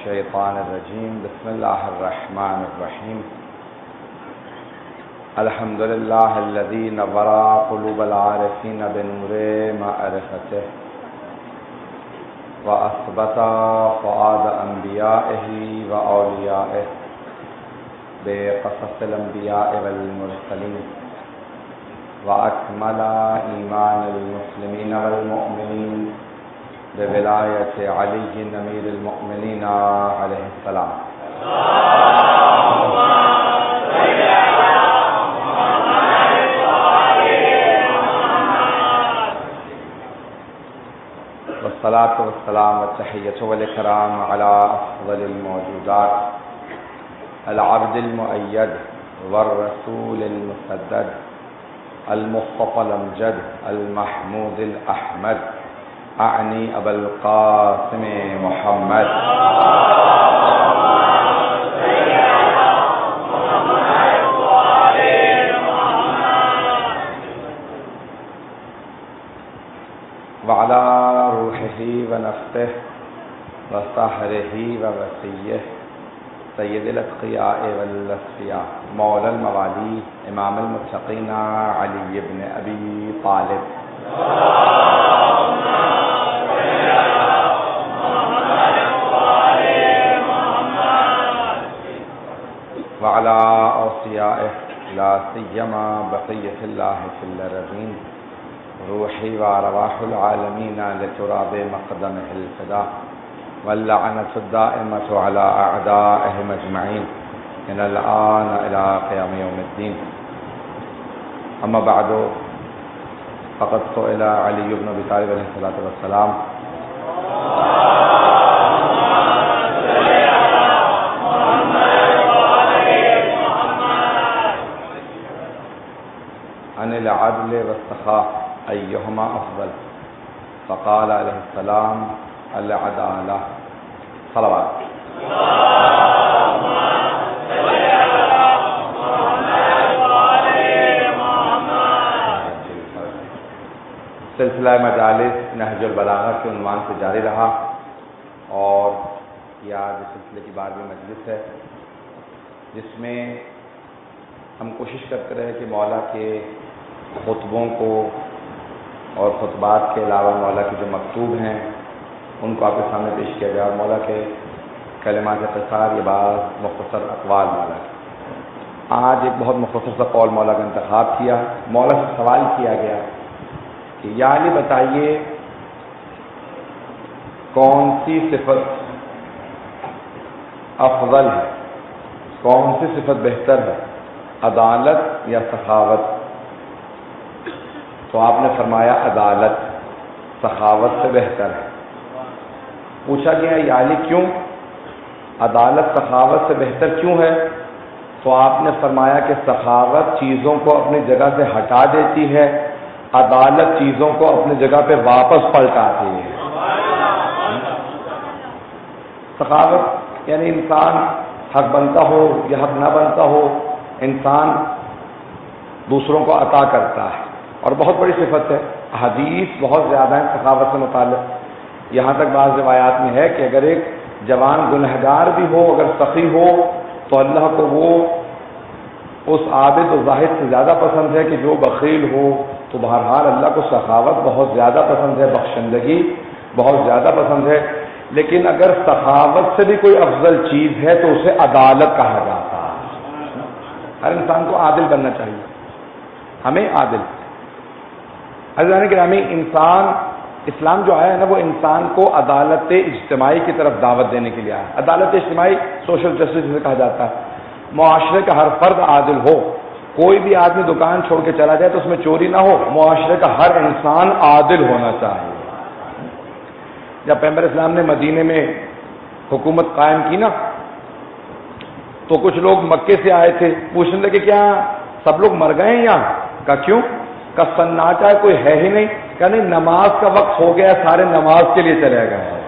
الشيطان الرجيم بسم الله الرحمن الرحيم الحمد لله الذي نور قلوب العارفين بنور معرفته وأثبت فؤاد أنبيائه وأوليائه بقصص الأنبياء والمرسلين وأكمل إيمان المسلمين والمؤمنين بولاية علي أمير المؤمنين عليه السلام. والصلاة والسلام والتحية والإكرام على أفضل الموجودات العبد المؤيد والرسول المسدد المصطفى الأمجد المحمود الأحمد أعني أبا القاسم محمد وعلى روحه ونفسه وصهره ووصيه سيد الأتقياء والأصفياء مولى الموالي إمام المتقين علي بن أبي طالب وعلى أوصيائه لا سيما بقية الله في الأرضين روحي وأرواح العالمين لتراب مقدمه الفداء واللعنة الدائمة على أعدائهم أجمعين من الآن إلى قيام يوم الدين. أما بعد فقد سئل علي بن أبي طالب عليه الصلاة والسلام عن العدل والسخاء أيهما أفضل فقال عليه السلام العدالة. صلوات. سلسلہ مجالس نہج البلاغہ کے عنوان سے جاری رہا اور یہ آج اس سلسلے کی 12ویں مجلس ہے جس میں ہم کوشش کرتے رہے کہ مولا کے خطبوں کو اور خطبات کے علاوہ مولا کے جو مکتوب ہیں ان کو آپ کے سامنے پیش کیا گیا اور مولا کے کلمات قصار یہ بعض مختصر اقوال مولا کے. آج ایک بہت مختصر سا قول مولا کا انتخاب کیا. مولا سے سوال کیا گیا کہ یا علی بتائیے کون سی صفت افضل ہے, کون سی صفت بہتر ہے, عدالت یا سخاوت؟ تو آپ نے فرمایا عدالت سخاوت سے بہتر ہے. پوچھا گیا یا علی کیوں, عدالت سخاوت سے بہتر کیوں ہے؟ تو آپ نے فرمایا کہ سخاوت چیزوں کو اپنی جگہ سے ہٹا دیتی ہے, عدالت چیزوں کو اپنی جگہ پہ واپس پلٹاتی ہے. سخاوت یعنی انسان حق بنتا ہو یا حق نہ بنتا ہو, انسان دوسروں کو عطا کرتا ہے اور بہت بڑی صفت ہے. حدیث بہت زیادہ ہیں سخاوت سے متعلق. یہاں تک بعض روایات میں ہے کہ اگر ایک جوان گنہگار بھی ہو, اگر سخی ہو, تو اللہ کو وہ اس عابد و زاہد سے زیادہ پسند ہے کہ جو بخیل ہو. تو بہرحال اللہ کو سخاوت بہت زیادہ پسند ہے, بخشندگی بہت زیادہ پسند ہے. لیکن اگر سخاوت سے بھی کوئی افضل چیز ہے تو اسے عدالت کہا جاتا ہے. ہر انسان کو عادل بننا چاہیے, ہمیں عادل. عزیزان گرامی, انسان اسلام جو آیا ہے نا وہ انسان کو عدالت اجتماعی کی طرف دعوت دینے کے لیے آیا. عدالت اجتماعی سوشل جسٹس جسے کہا جاتا ہے. معاشرے کا ہر فرد عادل ہو, کوئی بھی آدمی دکان چھوڑ کے چلا جائے تو اس میں چوری نہ ہو. معاشرے کا ہر انسان عادل ہونا چاہیے. جب پیغمبر اسلام نے مدینے میں حکومت قائم کی نا تو کچھ لوگ مکے سے آئے تھے, پوچھنے لگے کیا سب لوگ مر گئے ہیں یہاں؟ کہا کیوں؟ کا سناٹا ہے, کوئی ہے ہی نہیں. کہ نہیں, نماز کا وقت ہو گیا, سارے نماز کے لیے چلے گئے ہیں.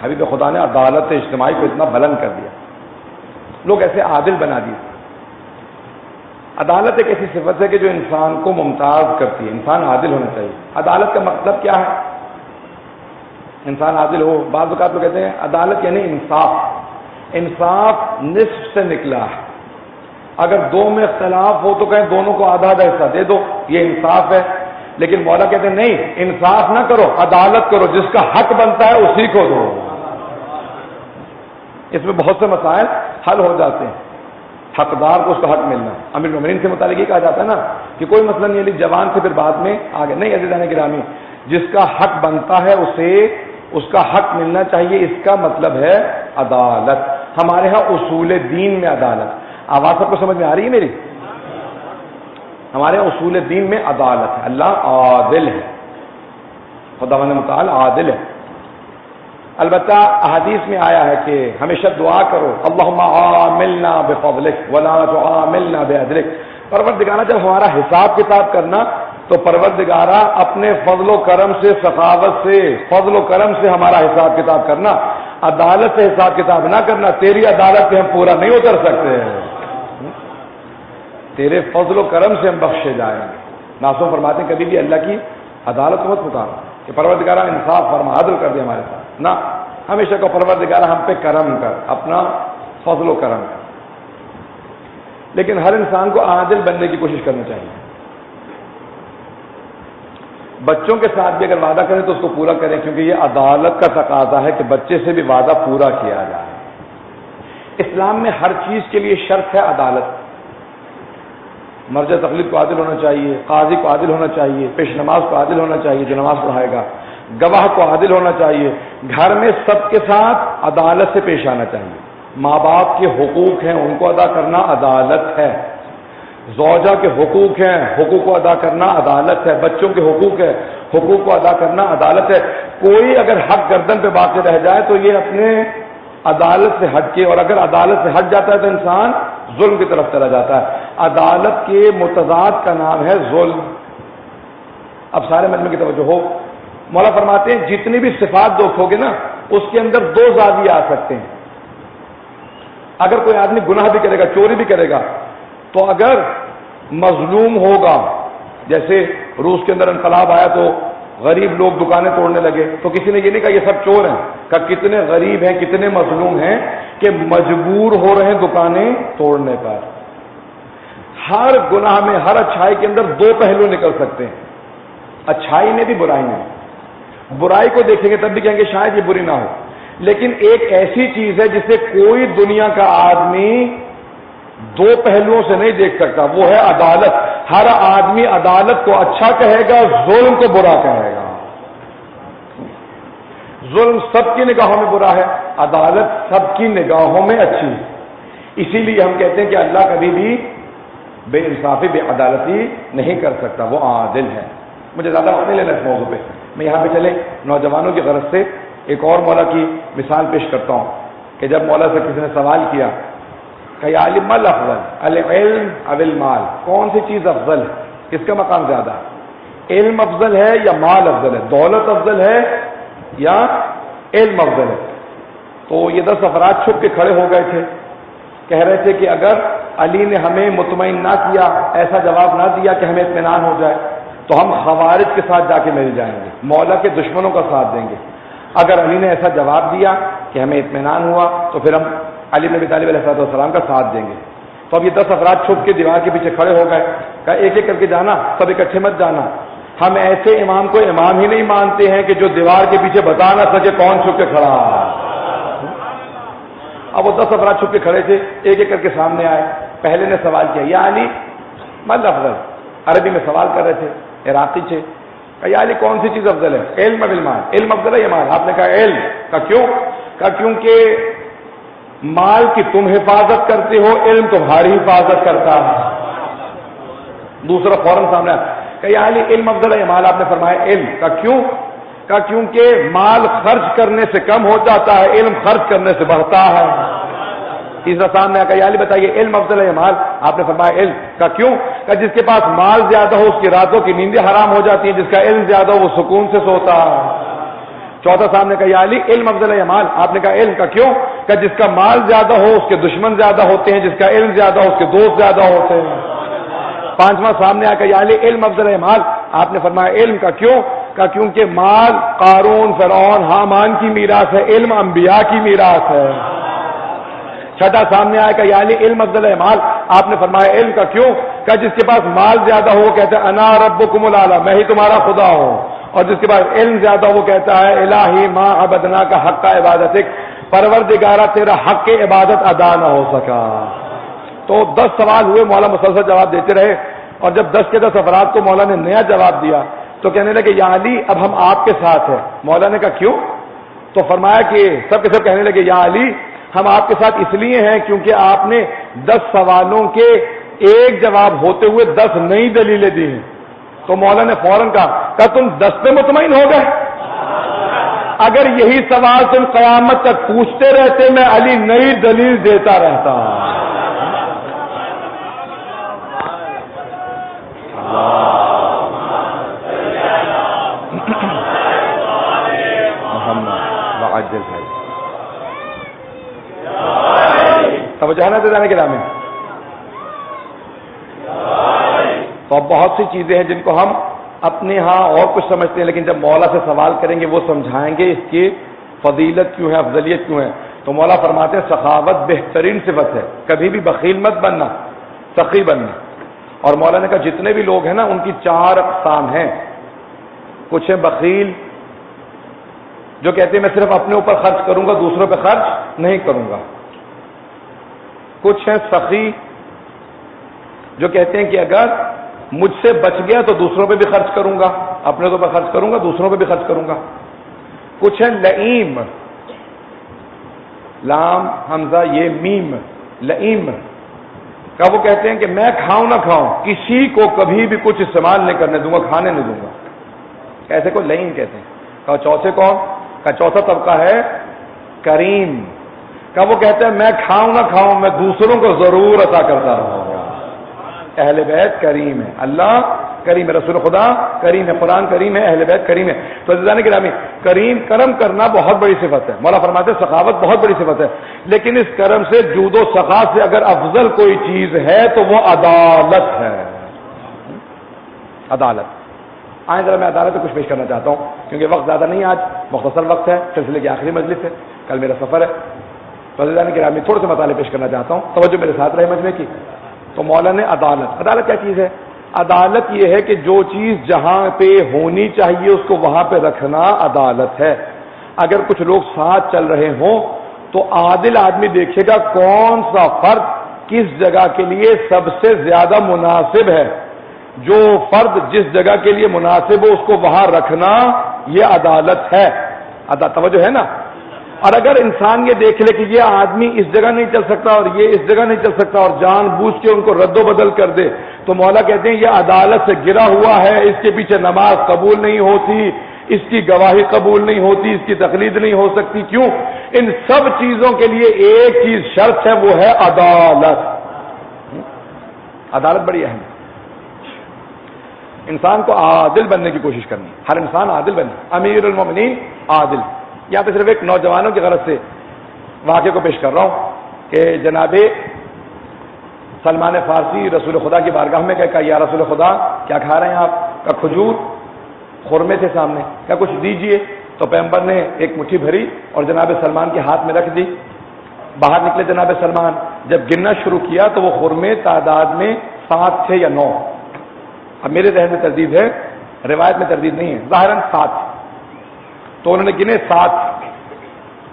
حبیب خدا نے عدالت اجتماعی کو اتنا بلند کر دیا, لوگ ایسے عادل بنا دیے. عدالت ایک ایسی صفت ہے کہ جو انسان کو ممتاز کرتی ہے. انسان عادل ہونا چاہیے. عدالت کا مطلب کیا ہے؟ انسان عادل ہو. بعض اوقات لوگ کہتے ہیں عدالت یعنی انصاف. انصاف نصف سے نکلا ہے. اگر دو میں اختلاف ہو تو کہیں دونوں کو آدھا آدھا حصہ دے دو, یہ انصاف ہے. لیکن مولا کہتے ہیں نہیں, انصاف نہ کرو, عدالت کرو, جس کا حق بنتا ہے اسی کو دو. اس میں بہت سے مسائل حل ہو جاتے ہیں. حقدار کو اس کا حق ملنا. امیر المومنین سے متعلق یہ کہا جاتا ہے نا کہ کوئی مسئلہ نہیں علی جوان سے پھر بعد میں آگے نہیں. عزیزان گرامی, جس کا حق بنتا ہے اسے اس کا حق ملنا چاہیے. اس کا مطلب ہے عدالت. ہمارے ہاں اصول دین میں عدالت. آواز سب کو سمجھ میں آ رہی ہے میری؟ ہمارے یہاں اصول دین میں عدالت ہے. اللہ عادل ہے, خداوند متعال عادل ہے. البتہ احادیث میں آیا ہے کہ ہمیشہ دعا کرو اللہم عاملنا بفضلک ولا تعاملنا بعدلک. پروردگارہ جب ہمارا حساب کتاب کرنا تو پروردگارہ اپنے فضل و کرم سے, سخاوت سے, فضل و کرم سے ہمارا حساب کتاب کرنا, عدالت سے حساب کتاب نہ کرنا. تیری عدالت سے ہم پورا نہیں اتر سکتے, تیرے فضل و کرم سے ہم بخشے جائیں گے. ناصم فرماتے ہیں کبھی بھی اللہ کی عدالت مت پکارو کہ پروردگارہ انصاف فرما, عدل کر دے ہمارے ساتھ. نہ, ہمیشہ کو پروردگارہ ہم پہ کرم کر, اپنا فضل و کرم کر. لیکن ہر انسان کو عادل بننے کی کوشش کرنی چاہیے. بچوں کے ساتھ بھی اگر وعدہ کریں تو اس کو پورا کریں, کیونکہ یہ عدالت کا تقاضا ہے کہ بچے سے بھی وعدہ پورا کیا جائے. اسلام میں ہر چیز کے لیے شرط ہے عدالت. مرجع تقلید کو عادل ہونا چاہیے, قاضی کو عادل ہونا چاہیے, پیش نماز کو عادل ہونا چاہیے جو نماز پڑھائے گا, گواہ کو عادل ہونا چاہیے. گھر میں سب کے ساتھ عدالت سے پیش آنا چاہیے. ماں باپ کے حقوق ہیں ان کو ادا کرنا عدالت ہے. زوجہ کے حقوق ہیں, حقوق کو ادا کرنا عدالت ہے. بچوں کے حقوق ہے, حقوق کو ادا کرنا عدالت ہے. کوئی اگر حق گردن پہ باقی رہ جائے تو یہ اپنے عدالت سے ہٹ کے, اور اگر عدالت سے ہٹ جاتا ہے تو انسان ظلم کی طرف چلا جاتا ہے. عدالت کے متضاد کا نام ہے ظلم. اب سارے مجمع کی توجہ ہو. مولا فرماتے ہیں جتنی بھی صفات دیکھو گے نا اس کے اندر دو زاویے آ سکتے ہیں. اگر کوئی آدمی گناہ بھی کرے گا, چوری بھی کرے گا, تو اگر مظلوم ہوگا, جیسے روس کے اندر انقلاب آیا تو غریب لوگ دکانیں توڑنے لگے, تو کسی نے یہ نہیں کہا یہ سب چور ہیں, کہ کتنے غریب ہیں, کتنے مظلوم ہیں کہ مجبور ہو رہے ہیں دکانیں توڑنے پر. ہر گناہ میں, ہر اچھائی کے اندر دو پہلو نکل سکتے ہیں, اچھائی میں بھی برائی میں. برائی کو دیکھیں گے تب بھی کہیں گے شاید یہ بری نہ ہو, لیکن ایک ایسی چیز ہے جسے کوئی دنیا کا آدمی دو پہلوؤں سے نہیں دیکھ سکتا, وہ ہے عدالت. ہر آدمی عدالت کو اچھا کہے گا, ظلم کو برا کہے گا. ظلم سب کی نگاہوں میں برا ہے, عدالت سب کی نگاہوں میں اچھی ہے. اسی لیے ہم کہتے ہیں کہ اللہ کبھی بھی بے انصافی, بے عدالتی نہیں کر سکتا, وہ عادل ہے. مجھے زیادہ وقت نہیں لینا اس موضوع پہ, میں یہاں پہ چلے نوجوانوں کی غرض سے ایک اور مولا کی مثال پیش کرتا ہوں کہ جب مولا سے کسی نے سوال کیا کہ یا عالم مل افضل, العلم او المال, کون سی چیز افضل ہے, کس کا مقام زیادہ ہے, علم افضل ہے یا مال افضل ہے, دولت افضل ہے یا علم افضل ہے؟ تو یہ 10 افراد چھپ کے کھڑے ہو گئے تھے, کہہ رہے تھے کہ اگر علی نے ہمیں مطمئن نہ کیا, ایسا جواب نہ دیا کہ ہمیں اطمینان ہو جائے, تو ہم خوارج کے ساتھ جا کے مل جائیں گے, مولا کے دشمنوں کا ساتھ دیں گے. اگر علی نے ایسا جواب دیا کہ ہمیں اطمینان ہوا تو پھر ہم علی بن ابی طالب علیہ السلام کا ساتھ دیں گے. تو اب یہ 10 افراد چھپ کے دیوار کے پیچھے کھڑے ہو گئے, کہا ایک ایک کر کے جانا, سب اکٹھے مت جانا, ہم ایسے امام کو امام ہی نہیں مانتے ہیں کہ جو دیوار کے پیچھے بتا نہ سکے کون چھپ کے کھڑا ہے. اب وہ 10 افراد چھپ کے کھڑے تھے, ایک ایک کر کے سامنے آئے. پہلے نے سوال کیا یا علی مل افضل, عربی میں سوال کر رہے تھے, عراقی تھے. یا علی کون سی چیز افضل ہے, علم اب المال, علم افضل ہے یا مال؟ آپ نے کہا علم. کہا کیوں؟ کہا کیونکہ مال کی تم حفاظت کرتے ہو, علم تمہاری حفاظت کرتا ہے. دوسرا فوراً سامنے آیا کہ یا علی علم افضل ہے یا مال؟ آپ نے فرمایا علم. کہا کیوں؟ کہا کیونکہ مال خرچ کرنے سے کم ہو جاتا ہے, علم خرچ کرنے سے بڑھتا ہے. تیسرا سامنے آیا کہ یا علی بتائیے علم افضل ہے یا مال؟ آپ نے فرمایا علم. کہا کیوں؟ کہ جس کے پاس مال زیادہ ہو اس کی راتوں کی نیندیں حرام ہو جاتی ہیں, جس کا علم زیادہ ہو وہ سکون سے سوتا ہے. چوتھا صاحب نے کہا یا علی علم افضل ہے یا مال؟ آپ نے کہا علم. کا کیوں؟ کہ جس کا مال زیادہ ہو اس کے دشمن زیادہ ہوتے ہیں, جس کا علم زیادہ ہو اس کے دوست زیادہ ہوتے ہیں. پانچواں سامنے آ کر یا علی علم افضل ہے یا مال؟ آپ نے فرمایا علم. کا کیوں؟ کہ کیونکہ مال قارون، فرعون، حامان کی میراث ہے، علم انبیاء کی میراث ہے۔ چھٹا سامنے آیا کہ یعنی علم افضل ہے مال، آپ نے فرمایا علم کا کیوں؟ کہ جس کے پاس مال زیادہ ہو وہ کہتا ہے انا ربکم الاعلی، میں ہی تمہارا خدا ہوں، اور جس کے پاس علم زیادہ ہو وہ کہتا ہے الہی ما عبدنا کا حق کا عبادتک، پروردگارہ تیرا حق کی عبادت ادا نہ ہو سکا۔ تو 10 سوال ہوئے، مولا مسلسل جواب دیتے رہے، اور جب 10 کے 10 افراد کو مولا نے نیا جواب دیا تو کہنے لگے یا علی اب ہم آپ کے ساتھ ہیں۔ مولا نے کہا کیوں؟ تو فرمایا کہ سب کے سب کہنے لگے یا علی ہم آپ کے ساتھ اس لیے ہیں کیونکہ آپ نے 10 سوالوں کے ایک جواب ہوتے ہوئے 10 نئی دلیلیں دی ہیں۔ تو مولا نے فوراً کہا تم 10 پہ مطمئن ہو گئے؟ اگر یہی سوال تم قیامت تک پوچھتے رہتے میں علی نئی دلیل دیتا رہتا۔ توجہ ہے نا جانے کے نام میں؟ تو اب بہت سی چیزیں ہیں جن کو ہم اپنے ہاں اور کچھ سمجھتے ہیں، لیکن جب مولا سے سوال کریں گے وہ سمجھائیں گے اس کی فضیلت کیوں ہے، افضلیت کیوں ہے۔ تو مولا فرماتے ہیں سخاوت بہترین صفت ہے، کبھی بھی بخیل مت بننا، سخی بننا۔ اور مولا نے کہا جتنے بھی لوگ ہیں نا ان کی 4 اقسام ہیں، کچھ ہیں بخیل جو کہتے ہیں میں صرف اپنے اوپر خرچ کروں گا، دوسروں پہ خرچ نہیں کروں گا۔ کچھ ہیں سخی جو کہتے ہیں کہ اگر مجھ سے بچ گیا تو دوسروں پہ بھی خرچ کروں گا، اپنے تو پر خرچ کروں گا، دوسروں پہ بھی خرچ کروں گا۔ کچھ ہیں لئیم، لام حمزہ یہ میم، لئیم کا وہ کہتے ہیں کہ میں کھاؤں نہ کھاؤں کسی کو کبھی بھی کچھ استعمال نہیں کرنے دوں گا، کھانے نہیں دوں گا، ایسے کو لئیم کہتے ہیں۔ کہا چوتھے کون؟ کا چوتھا طبقہ ہے کریم کا وہ کہتے ہیں میں کھاؤں نہ کھاؤں میں دوسروں کو ضرور عطا کرتا رہوں گا۔ اہل بیت کریم ہے، اللہ کریم ہے، رسول خدا کریم ہے، قرآن کریم ہے، اہل بیت کریم ہے۔ تو عزیزان گرامی کریم کرم کرنا بہت بڑی صفت ہے، مولا فرماتے ہیں سخاوت بہت بڑی صفت ہے، لیکن اس کرم سے جود و سخا سے اگر افضل کوئی چیز ہے تو وہ عدالت ہے۔ عدالت آئیں ذرا میں عدالت سے کچھ پیش کرنا چاہتا ہوں کیونکہ وقت زیادہ نہیں، آج مختصر وقت ہے، سلسلے کی آخری مجلس ہے، کل میرا سفر ہے۔ تو عزیزان گرامی تھوڑے سے مطالعے پیش کرنا چاہتا ہوں، توجہ میرے ساتھ رہے مجمع کی۔ تو مولا نے عدالت کیا چیز ہے؟ عدالت یہ ہے کہ جو چیز جہاں پہ ہونی چاہیے اس کو وہاں پہ رکھنا عدالت ہے۔ اگر کچھ لوگ ساتھ چل رہے ہوں تو عادل آدمی دیکھے گا کون سا فرد کس جگہ کے لیے سب سے زیادہ مناسب ہے، جو فرد جس جگہ کے لیے مناسب ہو اس کو وہاں رکھنا، یہ عدالت ہے۔ توجہ ہے نا؟ اور اگر انسان یہ دیکھ لے کہ یہ آدمی اس جگہ نہیں چل سکتا اور یہ اس جگہ نہیں چل سکتا اور جان بوجھ کے ان کو رد و بدل کر دے تو مولا کہتے ہیں یہ عدالت سے گرا ہوا ہے، اس کے پیچھے نماز قبول نہیں ہوتی، اس کی گواہی قبول نہیں ہوتی، اس کی تقلید نہیں ہو سکتی۔ کیوں؟ ان سب چیزوں کے لیے ایک چیز شرط ہے، وہ ہے عدالت۔ عدالت بڑی اہم ہے، انسان کو عادل بننے کی کوشش کرنی، ہر انسان عادل بنے۔ امیر المومنین عادل۔ یہاں پہ صرف ایک نوجوانوں کی غرض سے واقعے کو پیش کر رہا ہوں کہ جناب سلمان فارسی رسول خدا کی بارگاہ میں کہا یا رسول خدا کیا کھا رہے ہیں آپ؟ کا کھجور خورمے تھے سامنے، کیا کچھ دیجئے؟ تو پیغمبر نے ایک مٹھی بھری اور جناب سلمان کے ہاتھ میں رکھ دی۔ باہر نکلے جناب سلمان، جب گننا شروع کیا تو وہ خورمے تعداد میں 7 تھے یا 9۔ اب میرے ذہن میں تردید ہے، روایت میں تردید نہیں ہے، ظاہراً 7۔ تو انہوں نے گنے 7،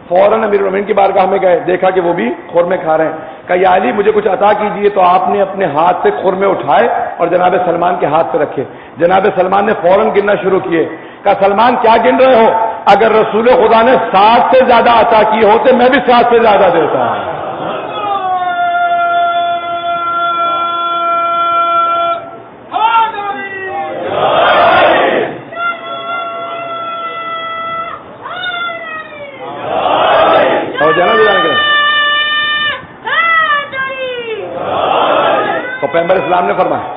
فوراً امیر المومنین کی بارگاہ میں گئے، دیکھا کہ وہ بھی خورمے کھا رہے ہیں، کہا یا علی مجھے کچھ عطا کیجئے۔ تو آپ نے اپنے ہاتھ سے خورمے اٹھائے اور جناب سلمان کے ہاتھ پہ رکھے۔ جناب سلمان نے فوراً گننا شروع کیے، کہا سلمان کیا گن رہے ہو؟ اگر رسول خدا نے 7 سے زیادہ عطا کیے ہوتے میں بھی 7 سے زیادہ دیتا۔ تو پیغمبر اسلام نے فرمایا،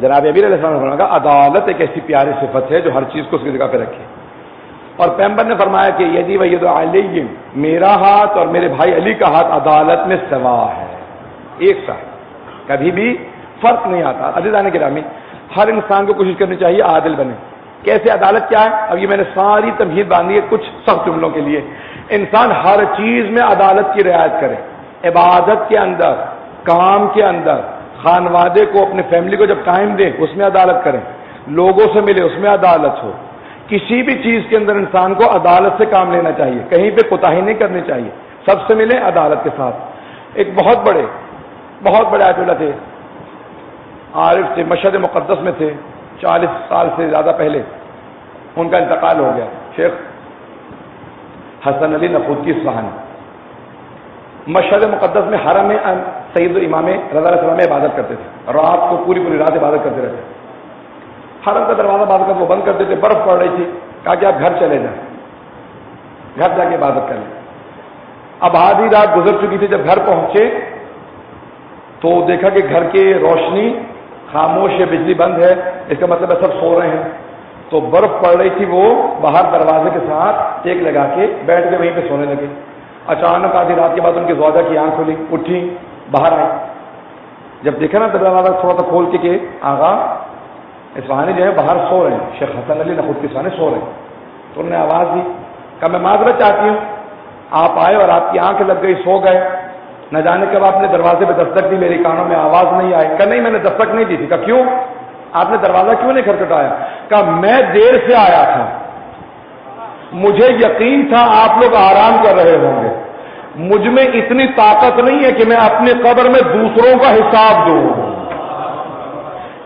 جناب ابیر علیہ السلام نے فرمایا عدالت ایک ایسی پیاری صفت ہے جو ہر چیز کو اس کی جگہ پہ رکھے۔ اور پیغمبر نے فرمایا کہ یدی و ید علی، میرا ہاتھ اور میرے بھائی علی کا ہاتھ عدالت میں سوا ہے، ایک سا، کبھی بھی فرق نہیں آتا۔ عزیزان گرامی ہر انسان کو کوشش کرنی چاہیے عادل بنے، کیسے عدالت کیا ہے؟ اب یہ میں نے ساری تمہید باندھی ہے کچھ سخت جملوں کے لیے. انسان ہر چیز میں عدالت کی رعایت کرے، عبادت کے اندر، کام کے اندر، خانوادے کو، اپنے فیملی کو جب ٹائم دے اس میں عدالت کریں، لوگوں سے ملے اس میں عدالت ہو. کسی بھی چیز کے اندر انسان کو عدالت سے کام لینا چاہیے، کہیں پہ کوتاہی نہیں کرنی چاہیے، سب سے ملے عدالت کے ساتھ. ایک بہت بڑے آیت اللہ تھے، عارف تھے، مشہد مقدس میں تھے، 40 سال سے زیادہ پہلے ان کا انتقال ہو گیا. شیخ حسن علی نفوذی اصفہانی مشہد مقدس میں حرم میں سید امام رضا علیہ السلام میں عبادت کرتے تھے، رات کو پوری رات عبادت کرتے رہتے. حرم کا دروازہ بند کر وہ بند کرتے تھے، برف پڑ رہی تھی، کہا کہ آپ گھر چلے جائیں، گھر جا کے عبادت کر لیں. اب آدھی رات گزر چکی تھی، جب گھر پہنچے تو دیکھا کہ گھر کی روشنی خاموش ہے، بجلی بند ہے، اس کا مطلب ہے سب سو رہے ہیں. تو برف پڑ رہی تھی، وہ باہر دروازے کے ساتھ ٹیک لگا کے بیٹھ کے وہیں پہ سونے لگے. اچانک آدھی رات کے بعد ان کی زوجہ کی آنکھ کھلی، اٹھی، باہر آئی. جب دیکھا نا دروازہ تھوڑا سا کھول کے کہ آغا اصفہانی جو ہے باہر سو رہے ہیں، شیخ حسن علی نفوذی اصفہانی سو رہے ہیں. تو انہوں نے آواز دی، کہا میں معذرت چاہتی ہوں، آپ آئے اور آپ کی آنکھ لگ گئی، سو گئے، نہ جانے کب آپ نے دروازے پہ دستک دی، میری کانوں میں آواز نہیں آئی. کہا نہیں میں نے دستک نہیں دی تھی. کہا کیوں؟ آپ نے دروازہ کیوں نہیں کھٹکھٹایا؟ کہا میں دیر سے آیا تھا، مجھے یقین تھا آپ لوگ آرام کر رہے ہوں گے، مجھ میں اتنی طاقت نہیں ہے کہ میں اپنی قبر میں دوسروں کا حساب دوں،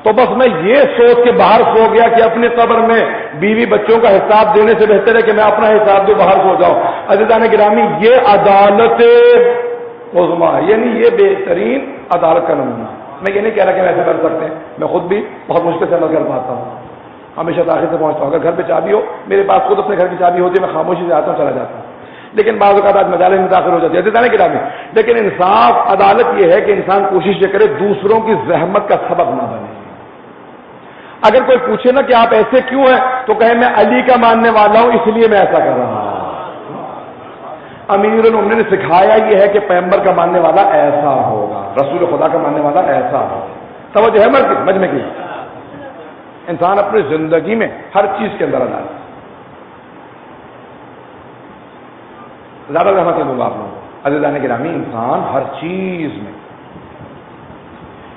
تو بس میں یہ سوچ کے باہر سو گیا کہ اپنی قبر میں بیوی بچوں کا حساب دینے سے بہتر ہے کہ میں اپنا حساب دوں، باہر سو جاؤں. عزیزان گرامی، یہ عدالت عظمیٰ، یعنی یہ بہترین عدالت کا نمونہ. میں یہ نہیں کہہ رہا کہ ایسا کر سکتے ہیں، میں خود بھی بہت مشکل سے عمل کر پاتا ہوں، ہمیشہ تاخیر سے پہنچتا ہوں. اگر گھر پہ چابی ہو، میرے پاس خود اپنے گھر کی چابی ہوتی ہے، میں خاموشی سے آتا ہوں، چلا جاتا ہوں. لیکن بعض اوقات مجالس میں داخل ہو جاتی ہے عزیزان گرامی. لیکن انصاف عدالت یہ ہے کہ انسان کوشش یہ کرے دوسروں کی زحمت کا سبب نہ بنے. اگر کوئی پوچھے نا کہ آپ ایسے کیوں ہیں، تو کہے میں علی کا ماننے والا ہوں اس لیے میں ایسا کر رہا ہوں. امیر المومنین نے سکھایا یہ ہے کہ پیغمبر کا ماننے والا ایسا ہوگا، رسول خدا کا ماننے والا ایسا ہوگا. توجہ ہے مجمع کی. انسان اپنی زندگی میں ہر چیز کے اندر عدالت. زیادہ رحمت دوں گا آپ لوگوں کو عزیزان گرامی. انسان ہر چیز میں،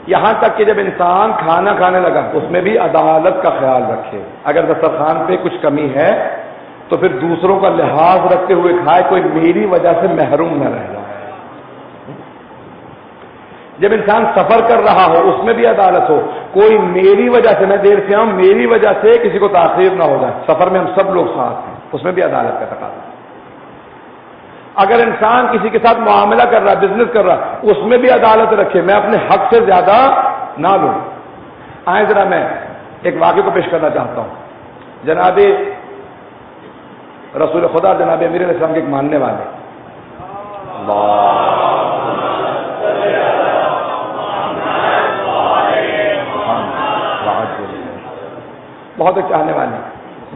یہاں تک کہ جب انسان کھانا کھانے لگا اس میں بھی عدالت کا خیال رکھے. اگر دسترخوان پہ کچھ کمی ہے تو پھر دوسروں کا لحاظ رکھتے ہوئے کھائے، کوئی میری وجہ سے محروم نہ رہ جائے. جب انسان سفر کر رہا ہو اس میں بھی عدالت ہو، کوئی میری وجہ سے، میں دیر سے آؤں، میری وجہ سے کسی کو تاخیر نہ ہو جائے. سفر میں ہم سب لوگ ساتھ ہیں، اس میں بھی عدالت کا تقاضا. اگر انسان کسی کے ساتھ معاملہ کر رہا ہے، بزنس کر رہا ہے، اس میں بھی عدالت رکھے، میں اپنے حق سے زیادہ نہ لوں. آئیں ذرا میں ایک واقعے کو پیش کرنا چاہتا ہوں. جناب رسول خدا جناب امیر علیہ السلام کے ایک ماننے والے، بہت ایک چاہنے والے،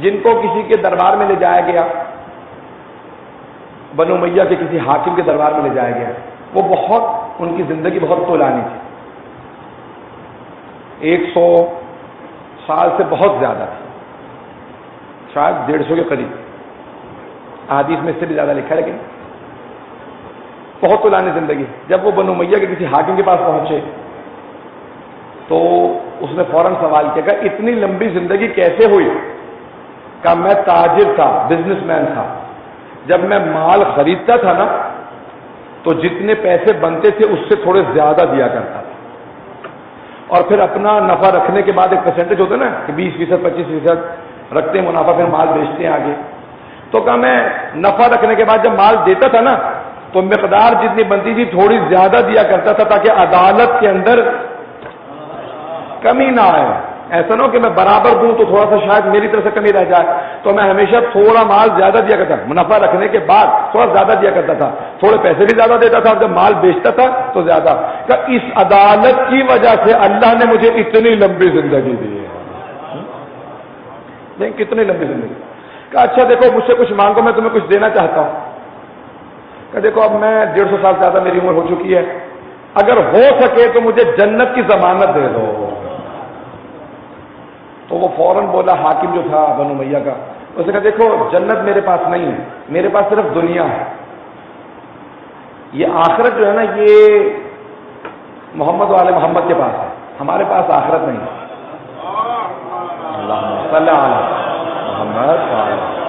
جن کو کسی کے دربار میں لے جایا گیا، بنو امیہ کے کسی حاکم کے دربار میں لے جایا گیا. وہ بہت، ان کی زندگی بہت طولانی تھی، 100 سال سے بہت زیادہ تھی، شاید 150 کے قریب. احادیث میں اس سے بھی زیادہ لکھا ہے، لیکن بہت طولانی زندگی. جب وہ بنو امیہ کے کسی حاکم کے پاس پہنچے تو اس نے فوراً سوال کیا کہ اتنی لمبی زندگی کیسے ہوئی؟ کہ میں تاجر تھا، بزنس مین تھا، جب میں مال خریدتا تھا نا تو جتنے پیسے بنتے تھے اس سے تھوڑے زیادہ دیا کرتا تھا، اور پھر اپنا نفع رکھنے کے بعد ایک پرسنٹیج ہوتا ہے نا کہ 20%، 25% رکھتے ہیں منافع، پھر مال بیچتے ہیں آگے. تو کہا میں نفع رکھنے کے بعد جب مال دیتا تھا نا تو مقدار جتنی بنتی تھی تھوڑی زیادہ دیا کرتا تھا تاکہ عدالت کے اندر کمی نہ آئے. ایسا نہ ہو کہ میں برابر دوں تو تھوڑا سا شاید میری طرف سے کمی رہ جائے. تو میں ہمیشہ تھوڑا مال زیادہ دیا کرتا، منافع رکھنے کے بعد تھوڑا زیادہ دیا کرتا تھا، تھوڑے پیسے بھی زیادہ دیتا تھا، اور جب مال بیچتا تھا تو زیادہ. کہ اس عدالت کی وجہ سے اللہ نے مجھے اتنی لمبی زندگی دی ہے. دیکھ کتنی لمبی زندگی. کہ اچھا دیکھو مجھ سے کچھ مانگو، میں تمہیں کچھ دینا چاہتا ہوں. کہ دیکھو اب میں 150 سال زیادہ میری عمر ہو چکی ہے، اگر ہو سکے تو مجھے جنت کی ضمانت دے دو. تو وہ فوراً بولا حاکم جو تھا بنو امیہ کا، اس نے کہا دیکھو جنت میرے پاس نہیں ہے، میرے پاس صرف دنیا ہے، یہ آخرت جو ہے نا یہ محمد والے محمد کے پاس ہے، ہمارے پاس آخرت نہیں ہے۔ اللہم صلی علی محمد۔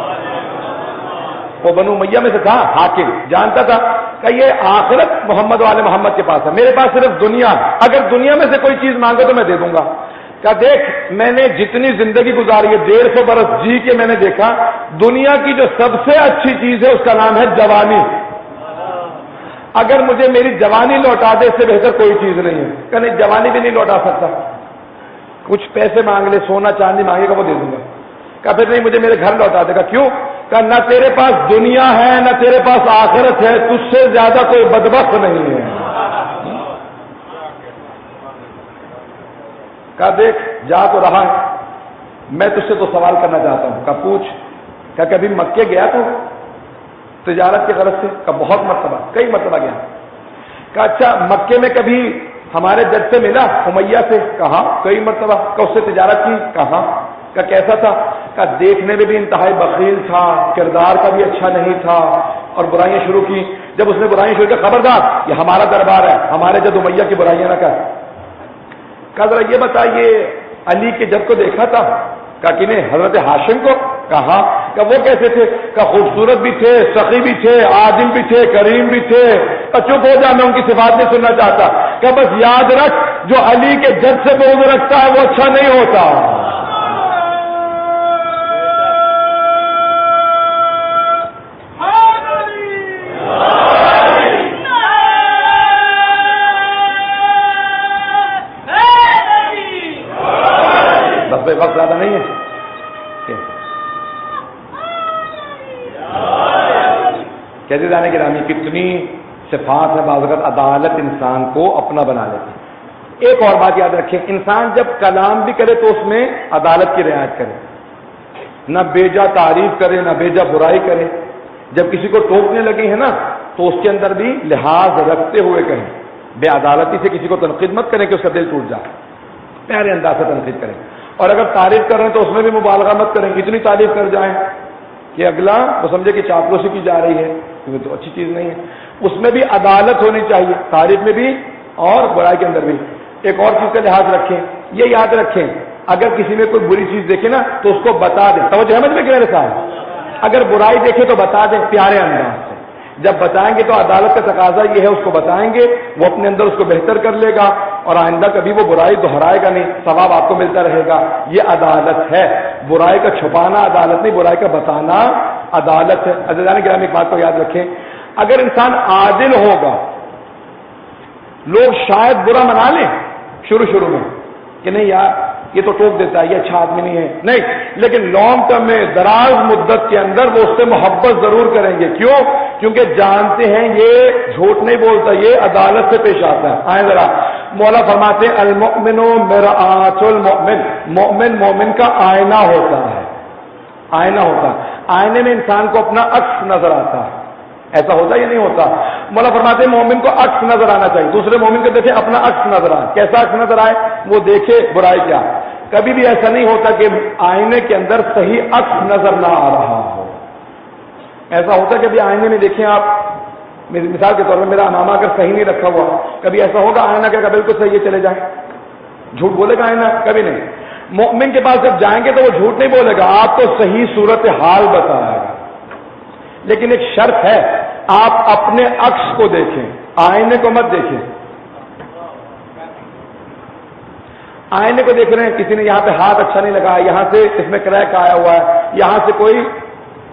وہ بنو امیہ میں سے تھا حاکم، جانتا تھا کہ یہ آخرت محمد والے محمد کے پاس ہے، میرے پاس صرف دنیا، اگر دنیا میں سے کوئی چیز مانگے تو میں دے دوں گا۔ کہ دیکھ میں نے جتنی زندگی گزاری ہے 150 برس جی کے میں نے دیکھا دنیا کی جو سب سے اچھی چیز ہے اس کا نام ہے جوانی، اگر مجھے میری جوانی لوٹا دے اس سے بہتر کوئی چیز نہیں ہے۔ کہ نہیں جوانی بھی نہیں لوٹا سکتا، کچھ پیسے مانگ لے، سونا چاندی مانگے گا وہ دے دوں گا۔ کہ پھر نہیں مجھے میرے گھر لوٹا دے گا، کیوں؟ کہ نہ تیرے پاس دنیا ہے نہ تیرے پاس آخرت ہے، تجھ سے زیادہ کوئی بدبخت نہیں ہے۔ کہا دیکھ جا تو رہا ہے، میں تجھ سے تو سوال کرنا چاہتا ہوں۔ کہا پوچھ۔ کہا کبھی مکے گیا تو تجارت کی غرض سے؟ کہا بہت مرتبہ، کئی مرتبہ گیا۔ کہا اچھا مکے میں کبھی ہمارے جج سے ملا امیہ سے؟ کہا کئی مرتبہ۔ کہا اس سے تجارت کی؟ کہا۔ کہا کیسا تھا؟ کہا دیکھنے میں بھی انتہائی بخیل تھا، کردار کا بھی اچھا نہیں تھا، اور برائیاں شروع کی۔ جب اس نے برائیاں شروع کی خبردار یہ ہمارا دربار ہے، ہمارے جد امیہ کی برائیاں نہ کر۔ کہا ذرا یہ بتائیے علی کے جد کو دیکھا تھا؟ کہا کہ نہیں حضرت ہاشم کو؟ کہا۔ کہ وہ کیسے تھے؟ کہ خوبصورت بھی تھے، سخی بھی تھے، عادل بھی تھے، کریم بھی تھے۔ کہ چپ ہو جا میں ان کی صفات نہیں سننا چاہتا۔ کہ بس یاد رکھ جو علی کے جد سے بغض رکھتا ہے وہ اچھا نہیں ہوتا۔ وقت زیادہ نہیں ہے، کیسے جانے کی رامی کتنی صفات ہے، بعض اوقات عدالت انسان کو اپنا بنا لیتی ہے۔ ایک اور بات یاد رکھیں، انسان جب کلام بھی کرے تو اس میں عدالت کی رعایت کرے، نہ بیجا تعریف کرے نہ بیجا برائی کرے۔ جب کسی کو ٹوکنے لگی ہے نا تو اس کے اندر بھی لحاظ رکھتے ہوئے کہیں، بے عدالتی سے کسی کو تنقید مت کریں کہ اس کا دل ٹوٹ جائے، پیارے انداز سے تنقید کریں۔ اور اگر تعریف کر رہے ہیں تو اس میں بھی مبالغہ مت کریں، اتنی تعریف کر جائیں کہ اگلا وہ سمجھے کہ چاپلوسی کی جا رہی ہے، کیونکہ تو اچھی چیز نہیں ہے۔ اس میں بھی عدالت ہونی چاہیے، تعریف میں بھی اور برائی کے اندر بھی۔ ایک اور چیز کا لحاظ رکھیں، یہ یاد رکھیں اگر کسی میں کوئی بری چیز دیکھے نا تو اس کو بتا دیں، توجہ سمجھ میں میرے ساتھ، اگر برائی دیکھے تو بتا دیں پیارے انداز سے۔ جب بتائیں گے تو عدالت کا تقاضا یہ ہے اس کو بتائیں گے، وہ اپنے اندر اس کو بہتر کر لے گا اور آئندہ کبھی وہ برائی دہرائے گا نہیں، ثواب آپ کو ملتا رہے گا۔ یہ عدالت ہے، برائی کا چھپانا عدالت نہیں، برائی کا بتانا عدالت ہے۔ عزیزان گرامی ایک بات کو یاد رکھیں، اگر انسان عادل ہوگا لوگ شاید برا منا لیں شروع میں کہ نہیں یار یہ تو ٹوک دیتا ہے، یہ اچھا آدمی نہیں ہے، نہیں، لیکن لانگ ٹرم میں دراز مدت کے اندر وہ اس سے محبت ضرور کریں گے۔ کیوں؟ کیونکہ جانتے ہیں یہ جھوٹ نہیں بولتا، یہ عدالت سے پیش آتا ہے۔ آئیں ذرا، مولا فرماتے ہیں المؤمن مرآۃ المؤمن، مومن مومن کا آئینہ ہوتا ہے، آئینہ ہوتا ہے۔ آئینے میں انسان کو اپنا عکس نظر آتا ہے، ایسا ہوتا یا نہیں ہوتا؟ مولا فرماتے ہیں مومن کو عکس نظر آنا چاہیے، دوسرے مومن کو دیکھے اپنا عکس نظر آئے۔ کیسا عکس نظر آئے؟ وہ دیکھے برائی کیا۔ کبھی بھی ایسا نہیں ہوتا کہ آئینے کے اندر صحیح عکس نظر نہ آ رہا ہو۔ ایسا ہوتا ہے کہ ابھی آئینے میں دیکھیں آپ، مثال کے طور پر میرا امامہ اگر صحیح نہیں رکھا ہوا، کبھی ایسا ہوگا آئینہ کہ بالکل صحیح ہے چلے جائیں؟ جھوٹ بولے گا آئینہ؟ کبھی نہیں۔ مومن کے پاس جب جائیں گے تو وہ جھوٹ نہیں بولے گا، آپ کو صحیح صورت حال بتائے گا، لیکن ایک شرط ہے آپ اپنے عکس کو دیکھیں، آئینے کو مت دیکھیں۔ آئینے کو دیکھ رہے ہیں کسی نے یہاں پہ ہاتھ اچھا نہیں لگا، یہاں سے اس میں کریک آیا ہوا ہے، یہاں سے کوئی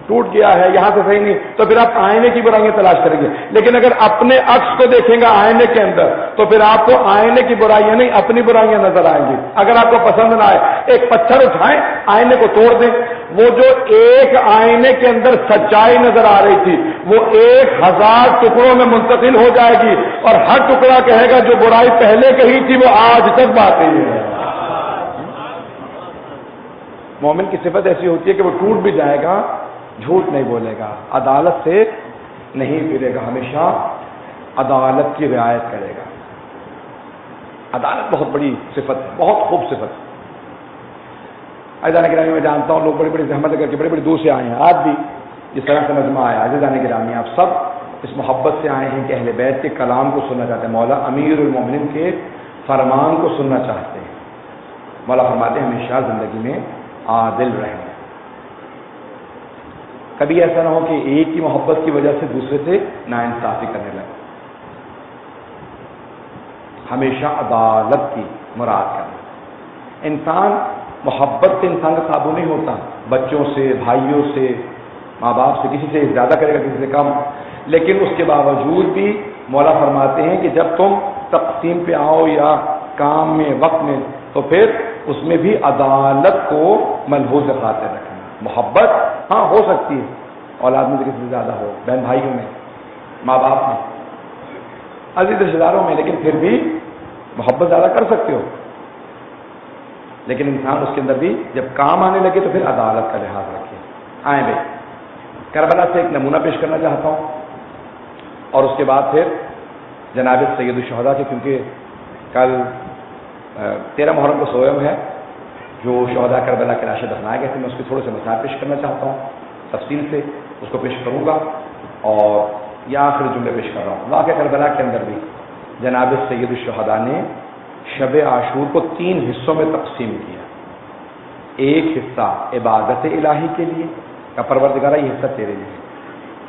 ٹوٹ گیا ہے، یہاں سے صحیح نہیں، تو پھر آپ آئینے کی برائیاں تلاش کریں گے۔ لیکن اگر اپنے عکس کو دیکھیں گے آئینے کے اندر تو پھر آپ کو آئینے کی برائیاں نہیں اپنی برائیاں نظر آئیں گی۔ اگر آپ کو پسند نہ آئے ایک پتھر اٹھائیں، آئینے کو توڑ دیں، وہ جو ایک آئینے کے اندر سچائی نظر آ رہی تھی وہ 1000 ٹکڑوں میں منتقل ہو جائے گی، اور ہر ٹکڑا کہے گا جو برائی پہلے کہی تھی وہ آج تک باقی ہے۔ مومن کی صفت ایسی ہوتی ہے کہ وہ ٹوٹ بھی جائے گا جھوٹ نہیں بولے گا، عدالت سے نہیں پھرے گا، ہمیشہ عدالت کی رعایت کرے گا۔ عدالت بہت بڑی صفت ہے، بہت خوب صفت ہے۔ عزیزان گرامی میں جانتا ہوں لوگ بڑی بڑی زحمت کر کے بڑی بڑی دور سے آئے ہیں، آج بھی جس طرح سے مجمع آیا، عزیزان گرامی آپ سب اس محبت سے آئے ہیں کہ اہل بیت کے کلام کو سننا چاہتے ہیں، مولا امیر المومنین کے فرمان کو سننا چاہتے ہیں۔ مولا فرماتے ہیں ہمیشہ زندگی میں عادل رہیں، کبھی ایسا نہ ہو کہ ایک کی محبت کی وجہ سے دوسرے سے ناانصافی کرنے لگے، ہمیشہ عدالت کی مراد کرنا۔ انسان محبت سے انسان کا قابو نہیں ہوتا، بچوں سے، بھائیوں سے، ماں باپ سے، کسی سے زیادہ کرے گا کسی سے کم، لیکن اس کے باوجود بھی مولا فرماتے ہیں کہ جب تم تقسیم پہ آؤ یا کام میں، وقت میں، تو پھر اس میں بھی عدالت کو ملحوظ خاطر رکھنا۔ محبت ہاں ہو سکتی ہے، اولاد میں سے کسی سے زیادہ ہو، بہن بھائیوں میں، ماں باپ میں، عزیز رشتہ داروں میں، لیکن پھر بھی محبت زیادہ کر سکتے ہو، لیکن انسان اس کے اندر بھی جب کام آنے لگے تو پھر عدالت کا لحاظ رکھے۔ آئیں بھائی کربلا سے ایک نمونہ پیش کرنا چاہتا ہوں، اور اس کے بعد پھر جناب سید الشہداء کے، کیونکہ کل 13 محرم کو سویم ہے، جو شہداء کربلا کے لاشیں دفنائے گئے تھے، میں اس کے تھوڑے سے مسائل پیش کرنا چاہتا ہوں، تفصیل سے اس کو پیش کروں گا، اور یہ آخری جملے پیش کر رہا ہوں۔ واقعہ کربلا کے اندر بھی جناب سید الشہداء نے شب عاشور کو 3 حصوں میں تقسیم کیا۔ ایک حصہ عبادت الہی کے لیے کہ پروردگارہ یہ حصہ تیرے لیے،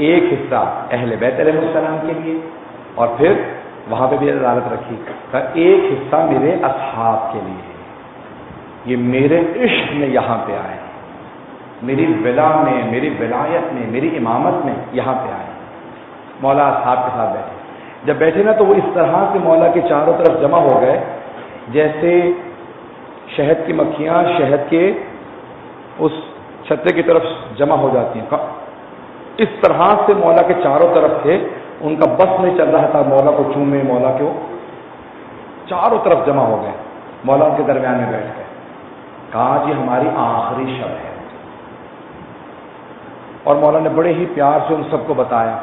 ایک حصہ اہل بیت علیہ السلام کے لیے، اور پھر وہاں پہ بھی عدالت رکھی کہ ایک حصہ میرے اصحاب کے لیے، یہ میرے عشق میں یہاں پہ آئے، میری ولا میں، میری ولایت میں، میری امامت میں یہاں پہ آئے۔ مولا اصحاب کے ساتھ بیٹھے، جب بیٹھے نا تو وہ اس طرح سے مولا کے چاروں طرف جمع ہو گئے جیسے شہد کی مکھیاں شہد کے اس چھتے کی طرف جمع ہو جاتی ہیں، اس طرح سے مولا کے چاروں طرف تھے، ان کا بس نہیں چل رہا تھا مولا کو چومے، مولا کو چاروں طرف جمع ہو گئے، مولا ان کے درمیان میں بیٹھ گئے، کہا یہ ہماری آخری شب ہے، اور مولا نے بڑے ہی پیار سے ان سب کو بتایا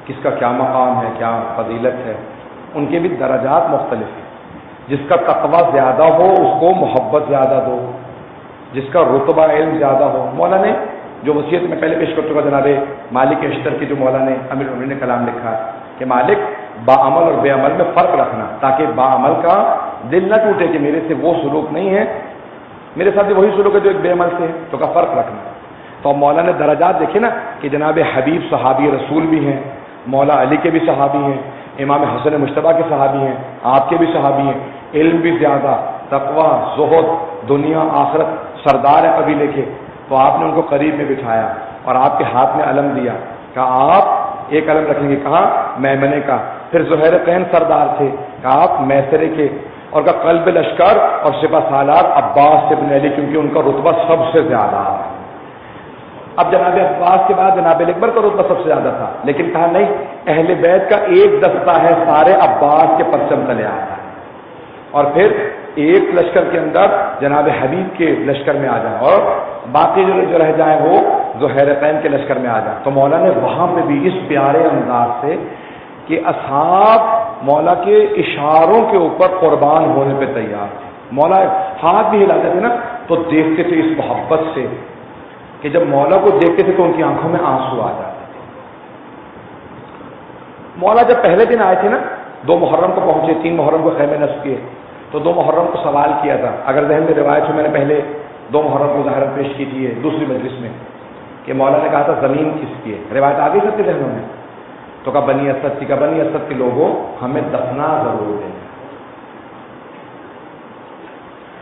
کس کا کیا مقام ہے، کیا فضیلت ہے، ان کے بھی درجات مختلف ہیں، جس کا تقوی زیادہ ہو اس کو محبت زیادہ دو، جس کا رتبہ علم زیادہ ہو۔ مولا نے جو وصیت میں پہلے پیش کر چکا جناب مالک اشتر کی، جو مولا نے امیر المومنین نے کلام لکھا ہے کہ مالک باعمل اور بے عمل میں فرق رکھنا، تاکہ باعمل کا دل نہ ٹوٹے کہ میرے سے وہ سلوک نہیں ہے، میرے ساتھ وہی سلوک ہے جو ایک بے عمل سے ہے، تو کا فرق رکھنا۔ تو مولا نے درجات دیکھے نا کہ جناب حبیب صحابی رسول بھی ہیں، مولا علی کے بھی صحابی ہیں، امام حسن مجتبیٰ کے صحابی ہیں، آپ کے بھی صحابی ہیں، علم بھی زیادہ، تقوی، زہد، دنیا آخرت، سردار ہے قبیلے کے، تو آپ نے ان کو قریب میں بٹھایا اور آپ کے ہاتھ میں علم دیا، کہا آپ ایک علم رکھیں گے، کہا میمنے کا، پھر زہیر قین سردار تھے، کہا آپ میسرے کے، اور کہا قلب لشکر اور سپہ سالار عباس ابن علی، کیونکہ ان کا رتبہ سب سے زیادہ ہے۔ اب جناب عباس کے بعد جناب اکبر کا رتبہ سب سے زیادہ تھا، لیکن کہا نہیں، اہل بیت کا ایک دستہ ہے، سارے عباس کے پرچم تلے آتا ہے، اور پھر ایک لشکر کے اندر جناب حبیب کے لشکر میں آ جائیں، اور باقی جو رہ جائیں وہ زہیرقین کے لشکر میں آ جائیں۔ تو مولا نے وہاں پہ بھی اس پیارے انداز سے کہ اصحاب مولا کے اشاروں کے اوپر قربان ہونے پہ تیار تھے، مولا ہاتھ بھی ہلاتے تھے نا تو دیکھتے تھے اس محبت سے کہ جب مولا کو دیکھتے تھے تو ان کی آنکھوں میں آنسو آ جاتے تھے۔ مولا جب پہلے دن آئے تھے نا، 2 محرم کو پہنچے، 3 محرم کو خیمے نصب کیے، تو 2 محرم کو سوال کیا تھا، اگر ذہن میں روایت ہو، میں نے پہلے 2 محرم کو ظاہر پیش کی تھی دوسری مجلس میں، کہ مولا نے کہا تھا زمین کس کی ہے، روایت آ گئی سب کے ذہنوں میں، تو کہا بنی اسد کی، کہا بنی اسد کے لوگوں ہمیں دفنا ضرور دینا۔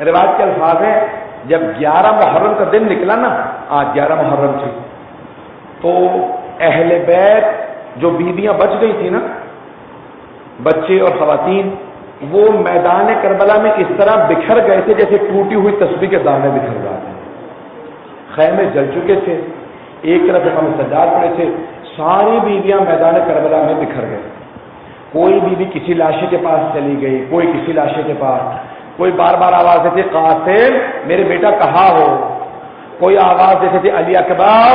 روایت کے الفاظ ہیں جب 11 محرم کا دن نکلا نا، آج 11 محرم تھی، تو اہل بیت جو بیویاں بچ گئی تھی نا، بچے اور خواتین، وہ میدان کربلا میں اس طرح بکھر گئے تھے جیسے ٹوٹی ہوئی تسبیح کے دانے بکھر جاتے ہیں۔ خیمے جل چکے تھے، ایک طرف ہم سجاد پڑے تھے، ساری بیویاں میدان کربلا میں بکھر گئے، کوئی بیوی کسی لاشے کے پاس چلی گئی، کوئی کسی لاشے کے پاس، کوئی بار بار آواز دیتی قاسم میرے بیٹا کہاں ہو، کوئی آواز دیتے تھے علی اکبر،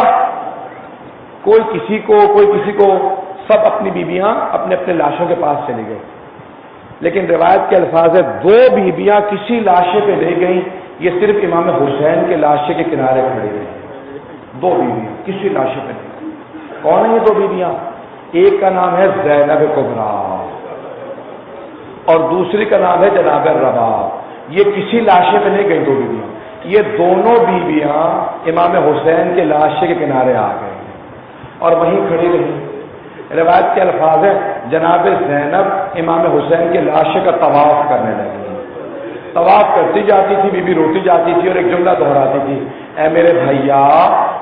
کوئی کسی کو، سب اپنی بیویاں اپنے اپنے لاشوں کے پاس چلی گئی۔ لیکن روایت کے الفاظ ہے 2 بیویاں کسی لاشے پہ رہ گئیں، یہ صرف امام حسین کے لاشے کے کنارے کھڑی ہیں، دو بیویاں، کسی لاشے پہ نہیں۔ کون ہیں یہ دو بیویاں؟ ایک کا نام ہے زینب کبریٰ اور دوسری کا نام ہے جناب رباب۔ یہ کسی لاشے پہ نہیں گئی دو بیویاں، یہ دونوں بیویاں امام حسین کے لاشے کے کنارے آ گئے اور وہیں کھڑی رہی۔ روایت کے الفاظ ہیں جناب زینب امام حسین کے لاشے کا طواف کرنے لگی، طواف کرتی جاتی تھی، بی بی روتی جاتی تھی اور ایک جملہ دہراتی تھی، اے میرے بھیا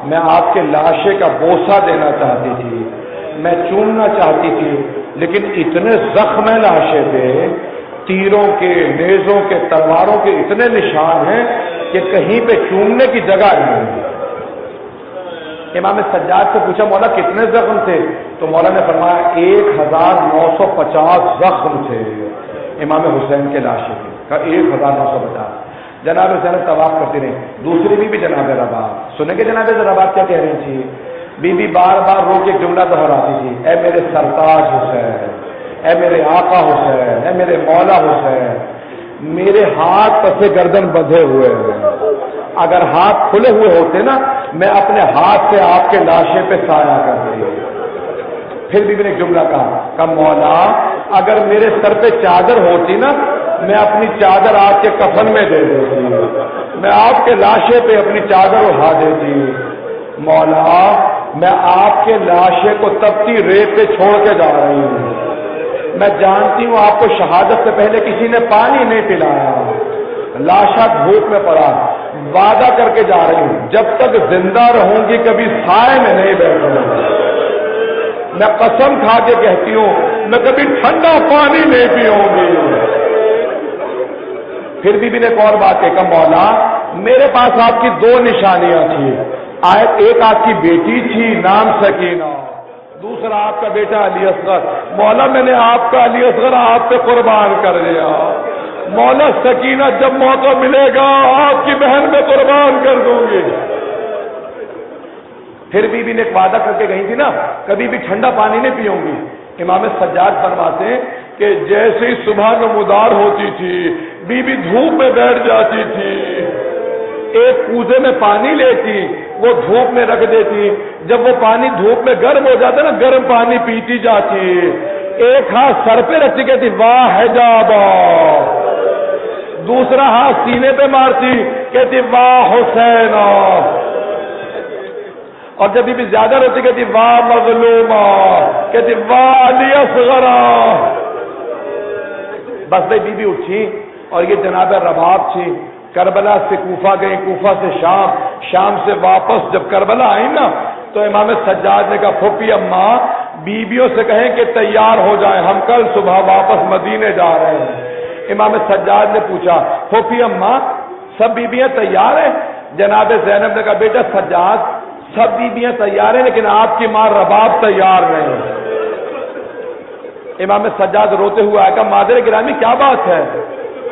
میں آپ کے لاشے کا بوسہ دینا چاہتی تھی، میں چومنا چاہتی تھی، لیکن اتنے زخم ہیں لاشے پہ، تیروں کے، نیزوں کے، تلواروں کے اتنے نشان ہیں کہ کہیں پہ چومنے کی جگہ نہیں ہے۔ امام سجاد سے پوچھا مولا کتنے زخم تھے؟ تو مولا نے فرمایا 1950 زخم تھے امام حسین کے لاشے کے، کہا 1950۔ جناب زینب طواف کرتی رہی، دوسری بھی جناب رباب، سنیں گے جناب رباب کیا کہہ رہی تھی؟ بی بی بار بار رو کے جملہ دہراتی تھی، اے میرے سرتاج حسین، اے میرے آقا حسین، اے میرے مولا حسین، میرے ہاتھ پسے گردن بندھے ہوئے ہیں، اگر ہاتھ کھلے ہوئے ہوتے نا میں اپنے ہاتھ سے آپ کے لاشے پہ سایہ کرتی۔ پھر بھی نے ایک جملہ کہا مولا اگر میرے سر پہ چادر ہوتی نا میں اپنی چادر آپ کے کفن میں دے دیتی، میں آپ کے لاشے پہ اپنی چادر اٹھا دیتی۔ مولا میں آپ کے لاشے کو تپتی ریت پہ چھوڑ کے جا رہی ہوں، میں جانتی ہوں آپ کو شہادت سے پہلے کسی نے پانی نہیں پلایا، لاشا دھوپ میں پڑا، وعدہ کر کے جا رہی ہوں جب تک زندہ رہوں گی کبھی سائے میں نہیں بیٹھوں گی، میں قسم کھا کے کہتی ہوں میں کبھی ٹھنڈا پانی نہیں پیوں گی۔ پھر بھی نے ایک اور بات کہا مولا میرے پاس آپ کی دو نشانیاں تھیں، ایک آپ کی بیٹی تھی نام سکینہ، دوسرا آپ کا بیٹا علی اصغر، مولا میں نے آپ کا علی اصغر آپ پہ قربان کر دیا، مولا سکینہ جب موقع ملے گا آپ کی بہن میں قربان کر دوں گی۔ پھر بھی نے ایک وعدہ کر کے گئی تھی نا کبھی بھی ٹھنڈا پانی نہیں پیوں گی۔ امام سجاد فرماتے ہیں کہ جیسے ہی صبح نمودار ہوتی تھی بی بی دھوپ میں بیٹھ جاتی تھی، ایک کوزے میں پانی لیتی وہ دھوپ میں رکھ دیتی، جب وہ پانی دھوپ میں گرم ہو جاتا نا گرم پانی پیتی جاتی، ایک ہاتھ سر پہ رکھتی کہتی واہ حجابا، دوسرا ہاتھ سینے پہ مارتی کہتی واہ حسینا، اور جب بھی زیادہ روتی کہتی واہ مظلومہ، کہتی واہ علی اصغرا۔ بس بی بی اٹھی اور یہ جناب رباب تھی، کربلا سے کوفہ گئی، کوفہ سے شام، شام سے واپس جب کربلا آئی نا تو امام سجاد نے کہا پھوپھی اماں بیویوں سے کہیں کہ تیار ہو جائیں ہم کل صبح واپس مدینے جا رہے ہیں۔ امام سجاد نے پوچھا پھوپھی اماں سب بیویاں تیار ہیں؟ جناب زینب نے کہا بیٹا سجاد سب بیویاں تیار ہیں لیکن آپ کی ماں رباب تیار نہیں۔ امام سجاد روتے ہوئے آئے کہا مادر گرامی کیا بات ہے،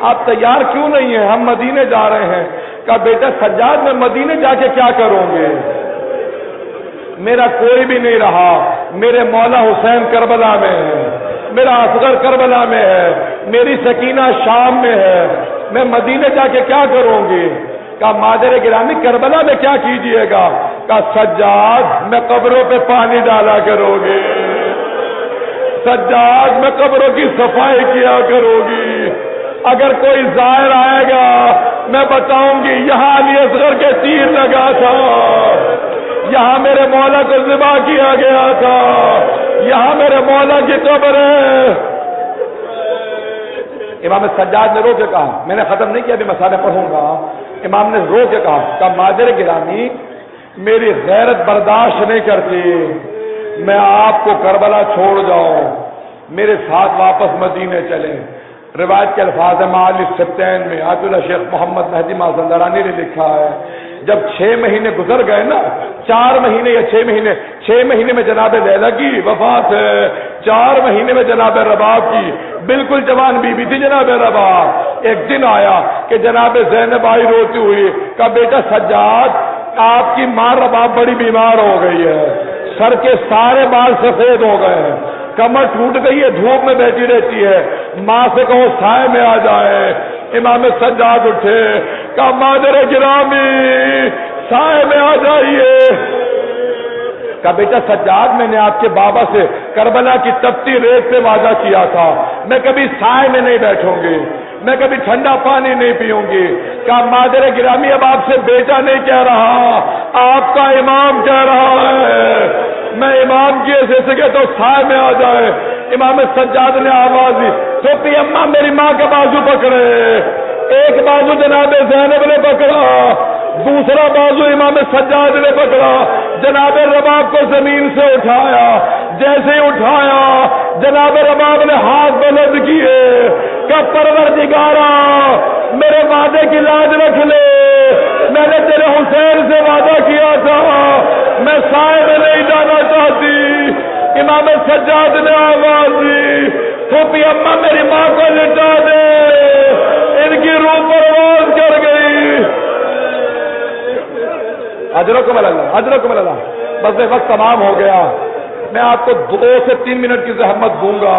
آپ تیار کیوں نہیں ہیں؟ ہم مدینے جا رہے ہیں۔ کہا بیٹا سجاد میں مدینے جا کے کیا کروں گے، میرا کوئی بھی نہیں رہا، میرے مولا حسین کربلا میں ہے، میرا اصغر کربلا میں ہے، میری سکینہ شام میں ہے، میں مدینے جا کے کیا کروں گی؟ کہا مادر گرامی کربلا میں کیا کیجئے گا؟ کہا سجاد میں قبروں پہ پانی ڈالا کروں گی، سجاد میں قبروں کی صفائی کیا کروں گی، اگر کوئی زائر آئے گا میں بتاؤں گی یہاں علی اصغر کے تیر لگا تھا، یہاں میرے مولا کو ذبح کیا گیا تھا، یہاں میرے مولا کی قبر ہے۔ امام سجاد نے رو کے کہا، میں نے ختم نہیں کیا ابھی مسئلہ پڑھوں گا، امام نے رو کے کہا مادر گرامی میری غیرت برداشت نہیں کرتی، میں آپ کو کربلا چھوڑ جاؤں، میرے ساتھ واپس مدینے چلیں۔ روایت کے الفاظ معالی ستین میں آیت اللہ شیخ محمد مہدی مازندرانی نے لکھا ہے جب 6 مہینے گزر گئے نا، 4 مہینے یا 6 مہینے میں جناب لیلا کی وفات ہے، 4 مہینے میں جناب رباب کی بالکل جوان بیوی تھی جناب رباب۔ ایک دن آیا کہ جناب زینب آئی روتی ہوئی، کہا بیٹا سجاد آپ کی ماں رباب بڑی بیمار ہو گئی ہے، سر کے سارے بال سفید ہو گئے ہیں، کمر ٹوٹ گئی ہے، دھوپ میں بیٹھی رہتی ہے، ماں سے کہو سائے میں آ جائے۔ امام سجاد اٹھے، کہا مادر گرامی سائے میں آ جائیے۔ کہا بیٹا سجاد، میں نے آپ کے بابا سے کربلا کی تپتی ریت پہ وعدہ کیا تھا، میں کبھی سائے میں نہیں بیٹھوں گی، میں کبھی ٹھنڈا پانی نہیں پیوں گی۔ کہا مادر گرامی اب آپ سے بیٹا نہیں کہہ رہا، آپ کا امام کہہ رہا ہے، میں امام کی حیثیت سے کہتا ہوں سائے میں آ جائے۔ امام سجاد نے آواز دی، چھوٹی اماں میری ماں کا بازو پکڑے، ایک بازو جناب زینب نے پکڑا، دوسرا بازو امام سجاد نے پکڑا، جناب رباب کو زمین سے اٹھایا، جیسے ہی اٹھایا جناب رباب نے ہاتھ بلند کیے کہ پروردگارا میرے وعدے کی لاج رکھ لے، میں نے تیرے حسین سے وعدہ کیا تھا، میں سائے میں نہیں جانا چاہتی۔ امام سجاد نے آواز دی، پھوپھی اماں میری ماں کو لٹا دے، ان کی روح پرواز کر گئی۔ اجرکم اللہ، اجرکم اللہ۔ بس وقت تمام ہو گیا، میں آپ کو 2 سے 3 منٹ کی زحمت دوں گا۔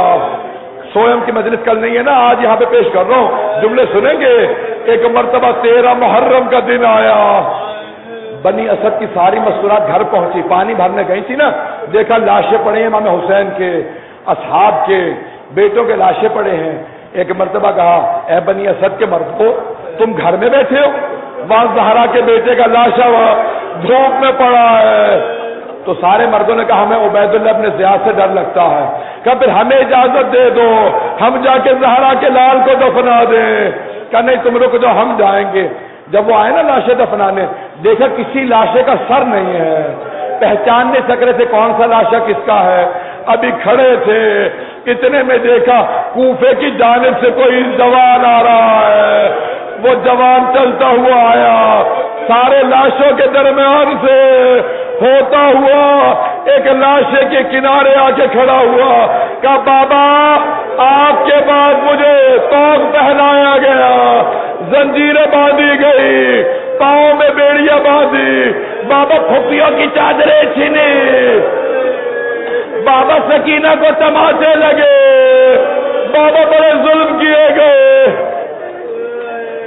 سوئم کی مجلس کل نہیں ہے نا، آج یہاں پہ پیش کر رہا ہوں، جملے سنیں گے۔ ایک مرتبہ 13 محرم کا دن آیا، بنی اسد کی ساری مستورات گھر پہنچی، پانی بھرنے گئی تھی نا، دیکھا لاشیں پڑے ہیں امام حسین کے، اصحاب کے، بیٹوں کے لاشیں پڑے ہیں۔ ایک مرتبہ کہا اے بنی اسد کے مردوں، تم گھر میں بیٹھے ہو، وہاں زہرا کے بیٹے کا لاشا وہاں دھوپ میں پڑا ہے۔ تو سارے مردوں نے کہا ہمیں عبید اللہ ابن زیاد سے ڈر لگتا ہے، کہا پھر ہمیں اجازت دے دو، ہم جا کے زہرا کے لال کو دفنا دیں۔ کہا نہیں تم رک جاؤ، ہم جائیں گے۔ جب وہ آئے نا لاشیں دفنانے، دیکھا کسی لاشے کا سر نہیں ہے، پہچان نہیں سک رہے تھے کون سا لاشا کس کا ہے، ابھی کھڑے تھے، اتنے میں دیکھا کوفے کی جانب سے کوئی جوان آ رہا ہے۔ وہ جوان چلتا ہوا آیا، سارے لاشوں کے درمیان سے ہوتا ہوا ایک لاشے کے کنارے آ کے کھڑا ہوا، کہا بابا آپ کے بعد مجھے توق پہنایا گیا، زنجیریں باندھی گئی، پاؤں میں بیڑیاں باندھی، بابا پھپھیوں کی چادریں چھینی، بابا سکینہ کو تماچے لگے، بابا بڑے ظلم کیے گئے۔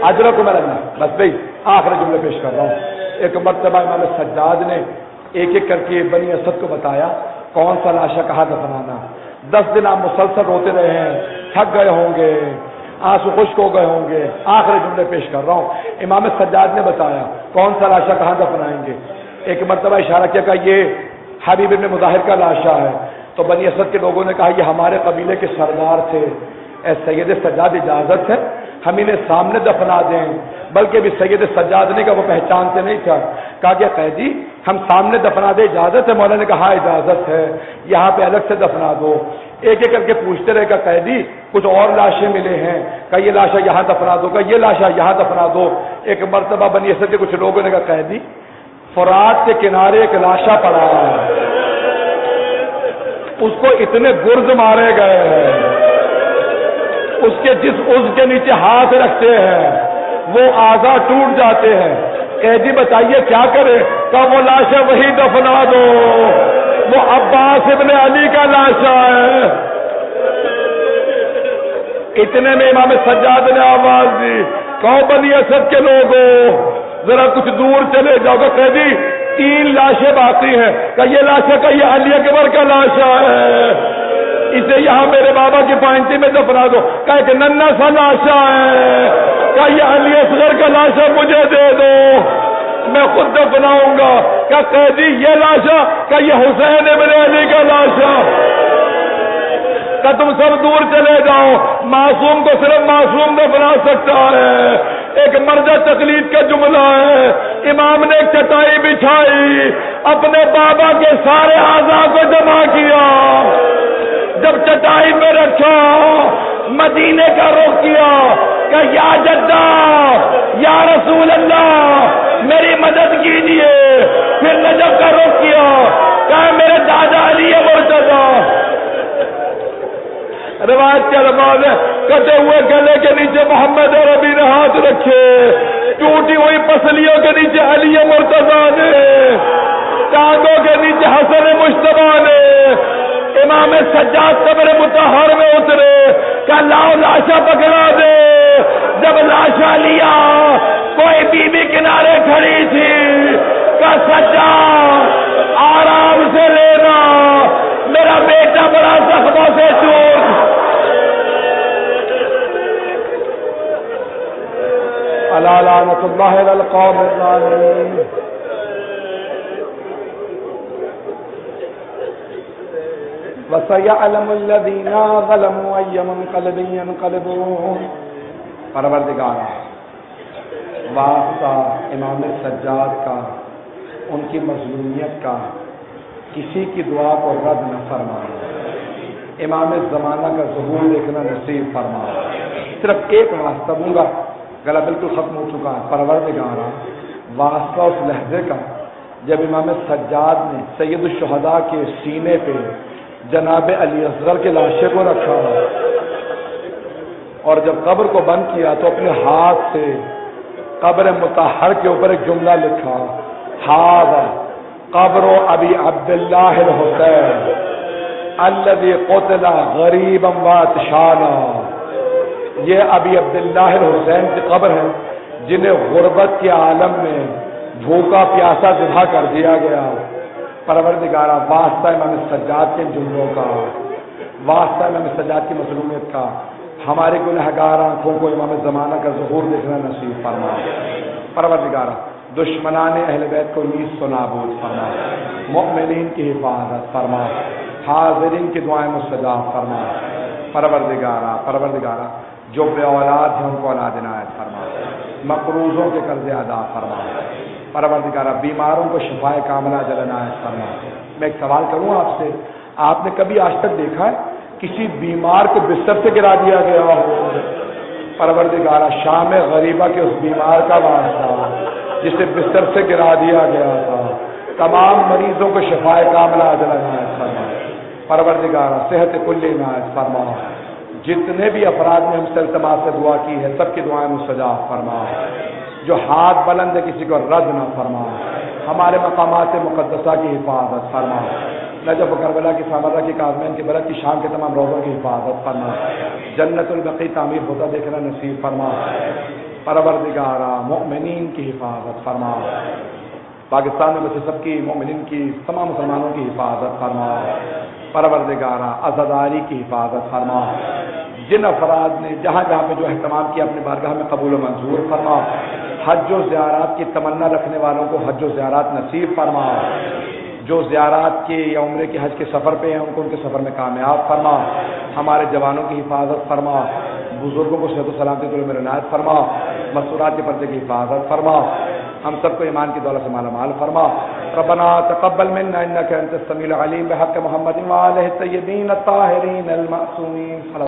اجرکم اللہ۔ بس بھائی آخر جملے پیش کر رہا ہوں۔ ایک مرتبہ امام سجاد نے ایک ایک کر کے بنی اسد کو بتایا کون سا لاشا کہاں دفنانا۔ 10 دن آپ مسلسل روتے رہے ہیں، تھک گئے ہوں گے، آنسو خشک ہو گئے ہوں گے، آخری جملے پیش کر رہا ہوں۔ امام سجاد نے بتایا کون سا لاشا کہاں دفنائیں گے۔ ایک مرتبہ اشارہ کیا کہ یہ حبیب ابن مظاہر کا لاشا ہے، تو بنی اسد کے لوگوں نے کہا یہ ہمارے قبیلے کے سردار تھے، اے سید سجاد اجازت ہے ہم انہیں سامنے دفنا دیں؟ بلکہ بھی سید سجاد نے کہا وہ پہچانتے نہیں تھا، کہا کہ قیدی ہم سامنے دفنا دے اجازت ہے؟ مولا نے کہا ہاں اجازت ہے، یہاں پہ الگ سے دفنا دو۔ ایک ایک کر کے پوچھتے رہے، کہ قیدی کچھ اور لاشیں ملے ہیں؟ کہ یہ لاشا یہاں دفنا دو، کہ یہ لاشا یہاں دفنا دو۔ ایک مرتبہ بنی اسد کے کچھ لوگوں نے کہا قیدی فرات کے کنارے ایک لاشا پڑا ہے، اس کو اتنے گرز مارے گئے ہیں، اس کے جس عضو کے نیچے ہاتھ رکھتے ہیں وہ اعضاء ٹوٹ جاتے ہیں، قیدی بتائیے کیا کرے؟ کہ وہ لاشا وہی دفنا دو، وہ عباس ابن علی کا لاشا ہے۔ اتنے میں امام سجاد نے آواز دی، کہو بنی اسد کے لوگوں ذرا کچھ دور چلے جاؤ، کہ قیدی 3 لاشیں باقی ہیں، کہ یہ لاشا کا یہ علی اکبر کا لاشا ہے، اسے یہاں میرے بابا کی پائنٹی میں دفنا دو۔ کہ ایک ننا سا لاشا ہے، کہ یہ علی اصغر کا لاشا مجھے دے دو، میں خود دفناؤں گا۔ کہ قیدی یہ لاشا، کہ یہ حسین ابن علی کا لاشا، کہ تم سب دور چلے جاؤ، معصوم کو صرف معصوم دفنا سکتا ہے۔ ایک مرجع تقلید کا جملہ ہے، امام نے ایک چٹائی بچھائی، اپنے بابا کے سارے اعضاء کو جمع کیا، جب چٹائی پہ رکھا مدینے کا رخ کیا، کہ یا جدہ یا رسول اللہ میری مدد کیجیے، پھر نجف کا رخ کیا، کہ میرے دادا علی مرتضیٰ۔ روایت کے الفاظ ہے، کٹے ہوئے گلے کے نیچے محمد عربی نے ہاتھ رکھے، ٹوٹی ہوئی پسلیوں کے نیچے علی مرتضیٰ نے، ٹانگوں کے نیچے حسن مجتبی نے۔ امام سجاد قبر مطہر میں اترے، کہ لاؤ لاشا پکڑا دے، جب بیوی کنارے کھڑی تھی کہ سجاد آرام سے لینا، میرا بیٹا بڑا زخموں سے چوٹ۔ الا لعنۃ اللہ علی القوم الظالمین۔ وَسَيَعْلَمُ الَّذِينَ ظَلَمُوا أَيَّ مُنقَلِبٍ يَنقَلِبُونَ۔ پروردگار واسطہ امام سجاد کا، ان کی مظلومیت کا، کسی کی دعا کو رد نہ فرما، امام زمانہ کا ظہور دیکھنا نصیب فرما۔ صرف ایک واسطہ دوں گا، گلا بالکل ختم ہو چکا ہے۔ پروردگار واسطہ اس لہجے کا جب امام سجاد نے سید الشہداء کے سینے پہ جناب علی اصغر کے لاشے کو رکھا اور جب قبر کو بند کیا تو اپنے ہاتھ سے قبر مطہر کے اوپر ایک جملہ لکھا، ھذا قبر ابی عبداللہ الحسین الذی قتل غریبا وعطشانا۔ یہ ابی عبداللہ الحسین کی قبر ہے جنہیں غربت کے عالم میں بھوکا پیاسا ذبح کر دیا گیا۔ پروردگارہ واسطہ امام سجاد کے جملوں کا، واسطہ امام سجاد کی مظلومیت کا، ہمارے گنہگار آنکھوں کو امام زمانہ کا ظہور دیکھنا نصیب فرما۔ پروردگارہ دشمنان اہل بیت کو نیز و نابود فرما، مؤمنین کی حفاظت فرما، حاضرین کی دعائیں مستجاب فرما۔ پروردگارہ جو بے اولاد ہیں ان کو اولاد عنایت فرما، مقروضوں کے قرض ادا فرما۔ پروردگارہ بیماروں کو شفائے کاملہ عاجل عنایت فرما۔ میں ایک سوال کروں آپ سے، آپ نے کبھی آج تک دیکھا ہے کسی بیمار کو بستر سے گرا دیا گیا ہو؟ پروردگارہ شام غریبہ کے اس بیمار کا واسطہ جسے بستر سے گرا دیا گیا تھا، تمام مریضوں کو شفائے کاملہ عاجل عنایت فرما۔ پروردگارہ صحت کلی عنایت فرما۔ جتنے بھی افراد نے ہم سے التماس سے دعا کی ہے سب کی دعائیں مستجاب فرما۔ جو ہاتھ بلند ہے کسی کو رد نہ فرما۔ ہمارے مقامات مقدسہ کی حفاظت فرما۔ نجف و کربلا کی سامرہ کی کاظمین کی برکت کی شام کے تمام روزوں کی حفاظت فرما۔ جنت البقیع تعمیر ہوتا دیکھنا نصیب فرما۔ پروردگارہ مؤمنین کی حفاظت فرما۔ پاکستان میں بچے سب کی مومنین کی تمام مسلمانوں کی حفاظت فرما۔ پروردگارہ عزاداری کی حفاظت فرما۔ جن افراد نے جہاں جہاں پہ جو اہتمام کیا اپنے بارگاہ میں قبول و منظور فرما۔ حج و زیارات کی تمنا رکھنے والوں کو حج و زیارات نصیب فرما۔ جو زیارات کے یا عمرے کے حج کے سفر پہ ہیں ان کو ان کے سفر میں کامیاب فرما۔ ہمارے جوانوں کی حفاظت فرما، بزرگوں کو صحت و سلامتی دل میں عنایت فرما، مستورات کے پردے کی حفاظت فرما، ہم سب کو ایمان کی دولت سے مالا مال فرما۔ ربنا تقبل منا انك انت السميع العليم بحق محمد وآله الطيبين الطاهرين المعصومين۔